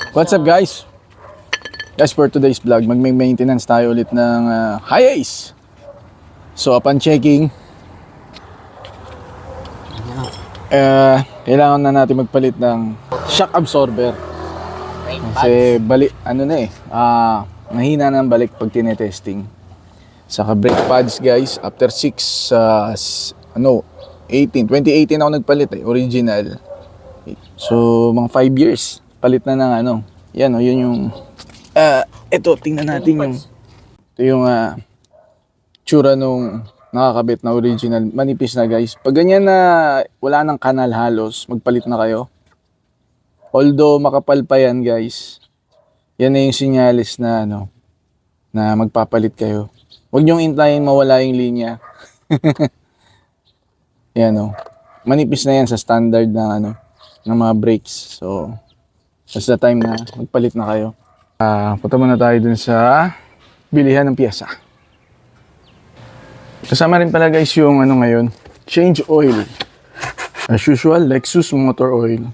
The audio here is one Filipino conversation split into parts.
What's up guys? Guys, for today's vlog, mag-maintenance tayo ulit ng Hi-Ace. So upon checking, kailangan na natin magpalit ng shock absorber. Kasi mahina ng balik pag tinetesting. Saka brake pads guys, after 2018 ako nagpalit original. So mga 5 years, palit na ng yan yun yung ito, tingnan natin yung tsura nung nakakabit na original. Manipis na guys. Pag ganyan na wala nang kanal halos, magpalit na kayo. Although makapal pa yan guys, yan na yung sinyalis na na magpapalit kayo. Huwag niyong intayin mawala yung linya. Yan manipis na yan sa standard ng mga brakes. So that's the time na magpalit na kayo. Punta muna tayo dun sa bilihan ng piyesa. Kasama rin pala guys yung ngayon, change oil. As usual, Lexus motor oil,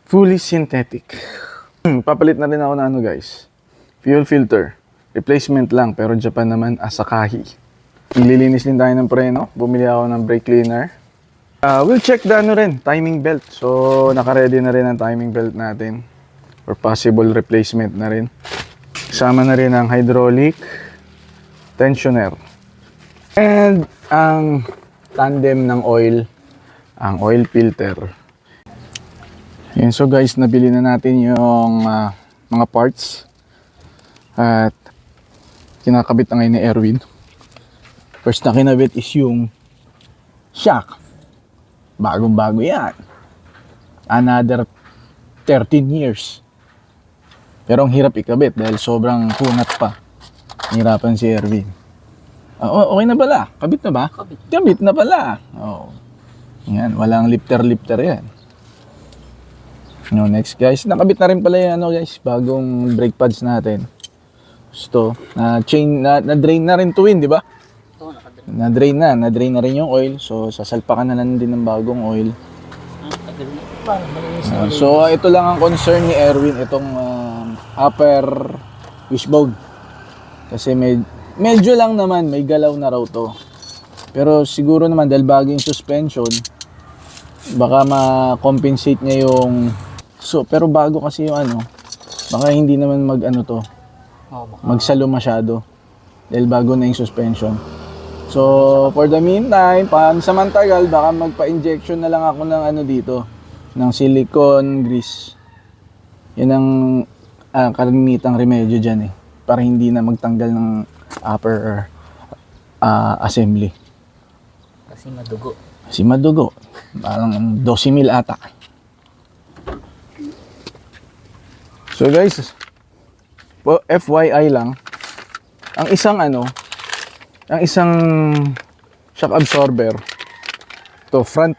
fully synthetic. Papalit na rin ako na guys, fuel filter, replacement lang pero Japan naman, Asahi. Naglilinis din tayo ng preno, bumili ako ng brake cleaner. We'll check the timing belt. So naka-ready na rin ang timing belt natin for possible replacement na rin. Kasama na rin ang hydraulic tensioner. And ang tandem ng oil, ang oil filter. Yan, so guys, nabili na natin yung mga parts. At kinakabit na ngayon ni Erwin. First na kinabit is yung shock. Bagong-bago yan. Another 13 years. Pero ang hirap ikabit dahil sobrang kunat pa. Hirapan si Erwin. Okay na pala. Kabit na ba? Kabit na pala. Yan, walang lifter yan. Next guys, nakabit na rin pala yung guys, bagong brake pads natin. Gusto, na-drain na rin tuwin, di ba? Na-drain na rin yung oil. So sasalpakan na lang din ng bagong oil. So ito lang ang concern ni Erwin, itong upper wishbone. Kasi medyo lang naman, may galaw na raw to. Pero siguro naman dahil bago yung suspension, baka ma-compensate niya yung pero bago kasi yung baka hindi naman magsalo masyado dahil bago na yung suspension. So for the meantime, pansamantagal, baka magpa-injection na lang ako ng dito, ng silicone grease. Yan ang kalimitang remedyo dyan para hindi na magtanggal ng upper assembly. Kasi madugo. Parang 12,000 ata. So guys, FYI lang, ang isang shock absorber, front.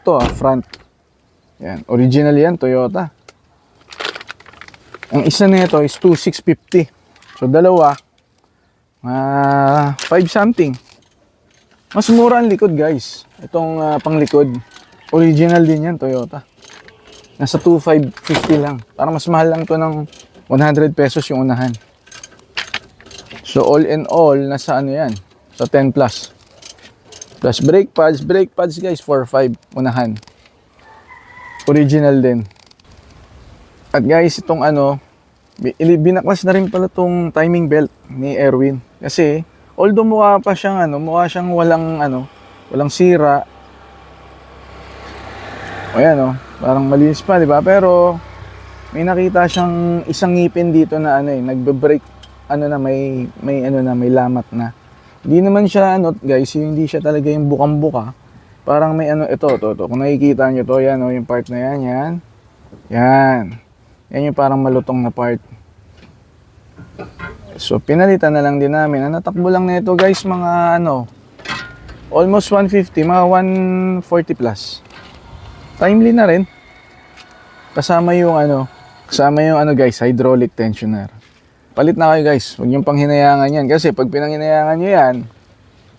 Yan, original yan, Toyota. Ang isa nito is 2,650. So dalawa, 5 something. Mas mura ang likod guys. Itong panglikod, original din yan, Toyota. Nasa 2,550 lang. Parang mas mahal lang to ng 100 pesos yung unahan. So all in all, nasa yan, sa 10 plus. Plus brake pads guys, 4,500 unahan. Original din. At guys, itong binaklas na rin pala tong timing belt ni Erwin. Kasi although mukha siyang walang sira. Ayan parang malinis pa, di ba? Pero may nakita siyang isang ngipin dito na nagbe-break may lamat na. Hindi naman siya guys, hindi siya talaga yung bukang-buka. Parang may ito. Kung nakikita niyo to, yan yung part na yan. Yan yung parang malutong na part. So pinalitan na lang din namin. Ang natakbo lang na ito guys, mga almost 150, mga 140 plus. Timely na rin. Kasama yung guys, hydraulic tensioner. Palit na kayo guys, huwag niyong panghinayangan yan. Kasi pag pinanghinayangan nyo yan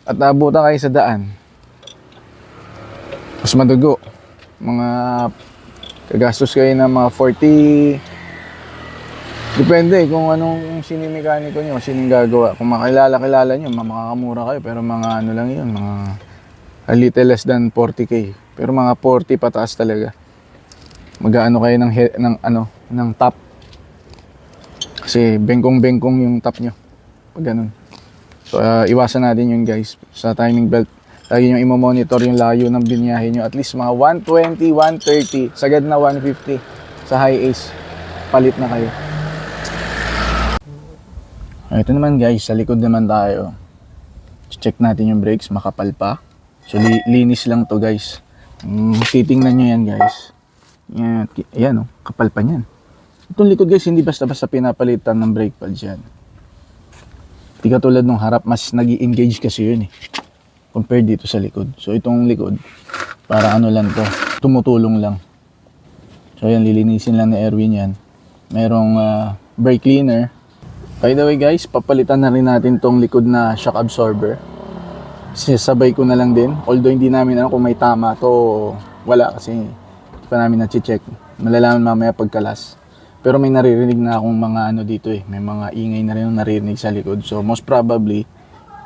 at nabutan kayo sa daan, mas madugo. Mga gagastos kayo ng mga 40 Depende kung anong sinimekaniko nyo, sinong gagawa. Kung makilala-kilala nyo, makakamura kayo. Pero mga ano lang yun, mga a little less than 40k. Pero mga 40 pataas talaga. Mag-aano kayo ng top. Kasi bengkong-bengkong yung top nyo. Pag ganun. So iwasan natin yun guys. Sa timing belt, lagi nyo i-monitor yung layo ng binyahe nyo. At least mga 120, 130, sagad na 150 sa high ace. Palit na kayo. Ito naman guys, sa likod naman tayo. Check natin yung brakes, makapal pa. So linis lang to guys. Titingnan nyo yan guys. Yan oh, kapal pa yan. Itong likod guys, hindi basta-basta pinapalitan ng brake pads yan. Di katulad nung harap, mas nag-i-engage kasi yun eh. Compared dito sa likod. So itong likod, para ano lang to, tumutulong lang. So yan, lilinisin lang ni Erwin yan. Merong brake cleaner. By the way guys, papalitan na rin natin tong likod na shock absorber. Sabay ko na lang din. Although hindi namin alam kung may tama to o wala kasi hindi pa namin na-check. Malalaman mamaya pagkalas. Pero may naririnig na akong mga ano dito eh. May mga ingay na rin ang naririnig sa likod. So most probably,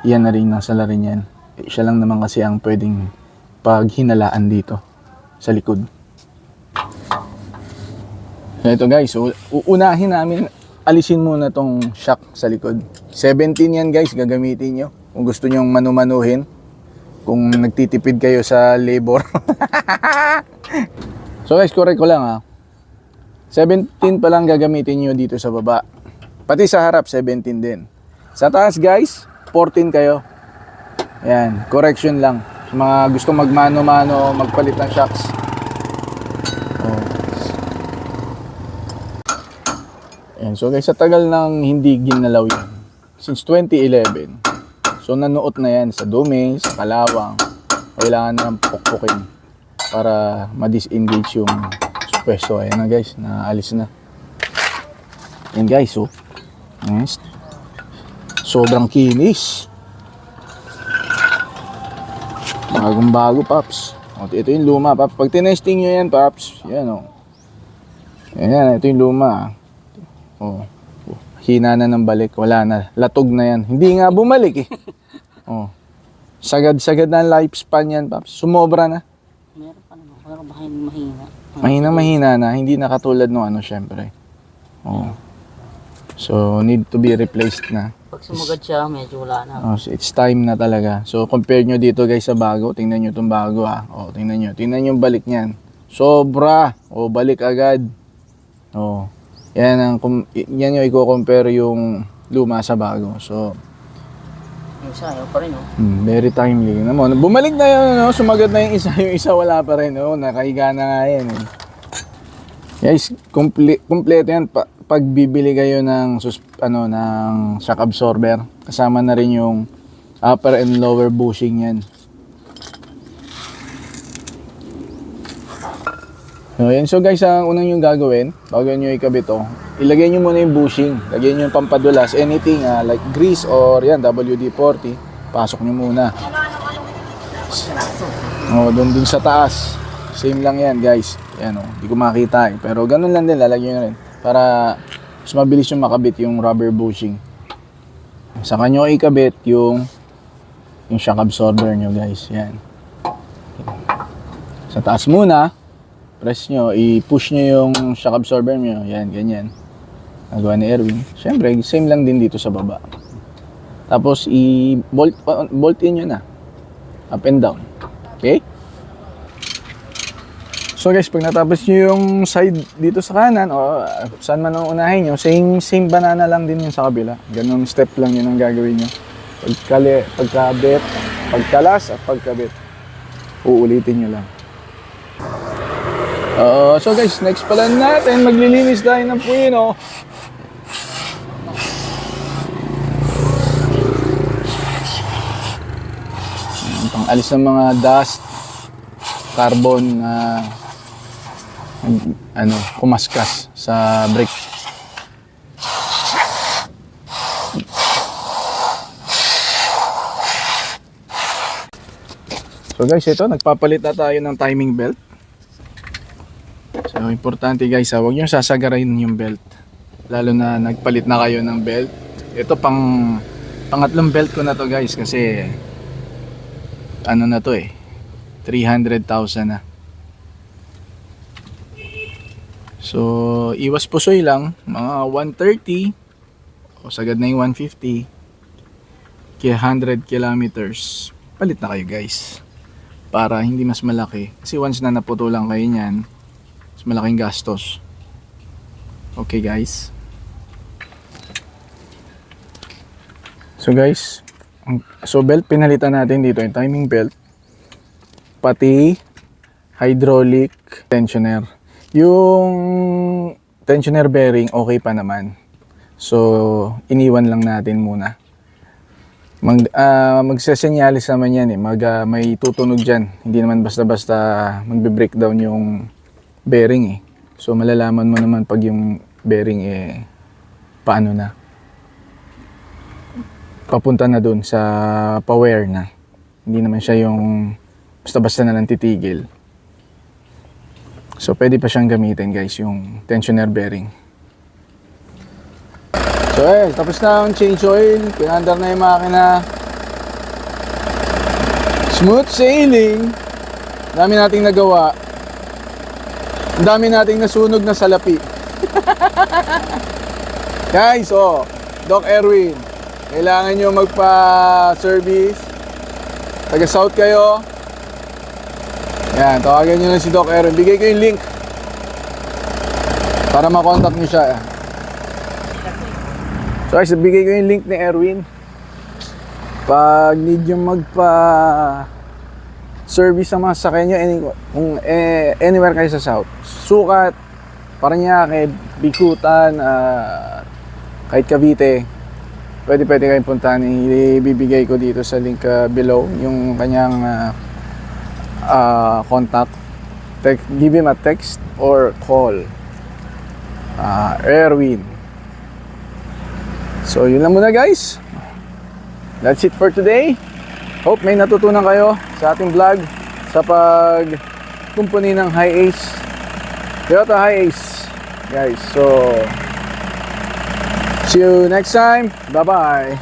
yan na rin ang sala rin yan. Siya lang naman kasi ang pwedeng paghinalaan dito sa likod. So ito guys, uunahin namin. Alisin muna tong shock sa likod. 17 yan guys, gagamitin nyo. Kung gusto nyong manumanuhin. Kung nagtitipid kayo sa labor. So guys, correct ko lang ha. 17 pa lang gagamitin nyo dito sa baba. Pati sa harap, 17 din. Sa taas guys, 14 kayo. Ayan, correction lang. Sa mga gusto magmano-mano, magpalit ng shocks. Ayan, so guys, sa tagal nang hindi ginalaw yun. Since 2011. So nanuot na yan sa dumi, sa kalawang. Kailangan na pukpukin para ma-disengage yung pwesto. Ayan na guys, naalis na. Ayan guys, oh. Yes. Sobrang kinis. Bagong bago, paps. Ito yung luma, paps. Pag tinesting nyo yan, paps, yan oh. Ayan, ito yung luma. Oh, hina na ng balik, wala na, latog na yan. Hindi nga bumalik eh. Oh, sagad-sagad na lifespan yan, paps. Sumobra na. Meron pa naman, pero baka mahina. Mahina na, hindi na katulad nung ano, syempre. Oh. So, need to be replaced na. Pag sumugad siya, medyo wala na. Oh, so it's time na talaga. So, compare nyo dito guys sa bago. Tingnan nyo itong bago ah. Oh, tingnan nyo. Tingnan nyo yung balik niyan. Sobra. Oh, balik agad. Oh. Yan yung i-compare yung luma sa bago. So, Yung isa, ayaw pa rin, oh. Very timely. Naman, bumalik na yun, no? Sumagat na yung isa wala pa rin. Oh. Nakahiga na nga yan. Eh. Guys, kompleto yan. Pag bibili kayo ng, ng shock absorber, kasama na rin yung upper and lower bushing yan. So, yan. So guys, ang unang yung gagawin, bago nyo ikabit to, ilagay nyo muna yung bushing. Lagyan nyo yung pampadulas. Anything like grease or yan, WD-40. Pasok nyo muna. Oh, doon sa taas. Same lang yan guys. Yan oh, hindi ko makita eh. Pero ganun lang din, lalagyan nyo rin. Para mas mabilis yung makabit yung rubber bushing. Saka nyo ikabit yung shock absorber nyo guys. Yan. Sa taas muna. Press nyo, i-push nyo yung shock absorber nyo. Yan, ganyan. Nagawa ni Erwin. Siyempre, same lang din dito sa baba. Tapos, i-bolt in nyo na. Up and down. Okay? So guys, pag natapos nyo yung side dito sa kanan, o saan man ang unahin nyo, same banana lang din yun sa kabila. Ganun step lang yun ang gagawin nyo. Pagkabit, pagkalas at pagkabit. Uulitin nyo lang. So guys, next pala natin, maglilinis tayo ng puwino. Pang-alis ng mga dust, carbon na kumaskas sa brake. So guys, ito, nagpapalit na tayo ng timing belt. So, importante guys, huwag nyo sasagarin yung belt. Lalo na nagpalit na kayo ng belt. Ito pangatlong belt ko na to guys kasi ano na to 300,000 na. So iwas pusoy lang, mga 130 o sagad na yung 150 kaya 100 kilometers. Palit na kayo guys para hindi mas malaki. Kasi once na naputulan kayo niyan, mas malaking gastos. Okay guys. So guys, so belt pinalitan natin dito, yung timing belt, pati hydraulic tensioner. Yung tensioner bearing okay pa naman. So iniwan lang natin muna. Magsesenyalis naman yan may tutunog dyan. Hindi naman basta-basta magbe-breakdown yung bearing So malalaman mo naman pag yung bearing paano na. Papunta na dun sa pa-wear na. Hindi naman siya yung basta-basta na lang titigil. So pwede pa siyang gamitin guys, yung tensioner bearing. So tapos na ang change oil, pinandar na yung makina. Smooth sailing. Dami nating nagawa. Ang dami nating nasunog na salapi. Guys, Doc Erwin, kailangan nyo magpa-service. Taga South kayo. Yan, tawagan nyo na si Doc Erwin. Bigay ko yung link para makontak nyo siya. So guys, bigay ko yung link ni Erwin. Pag need nyo magpa-service sa mga sakay nyo, anywhere kayo sa South. Sukat, Parañaque, Bikutan, kahit Cavite. Pwede kayong puntahan. Ibibigay ko dito sa link below yung kanyang contact. Give him a text or call. Erwin. So yun lang muna guys. That's it for today. Hope may natutunan kayo sa ating vlog sa pagkumpuni ng Hi-Ace, Toyota Hi-Ace guys. So see you next time. Bye bye.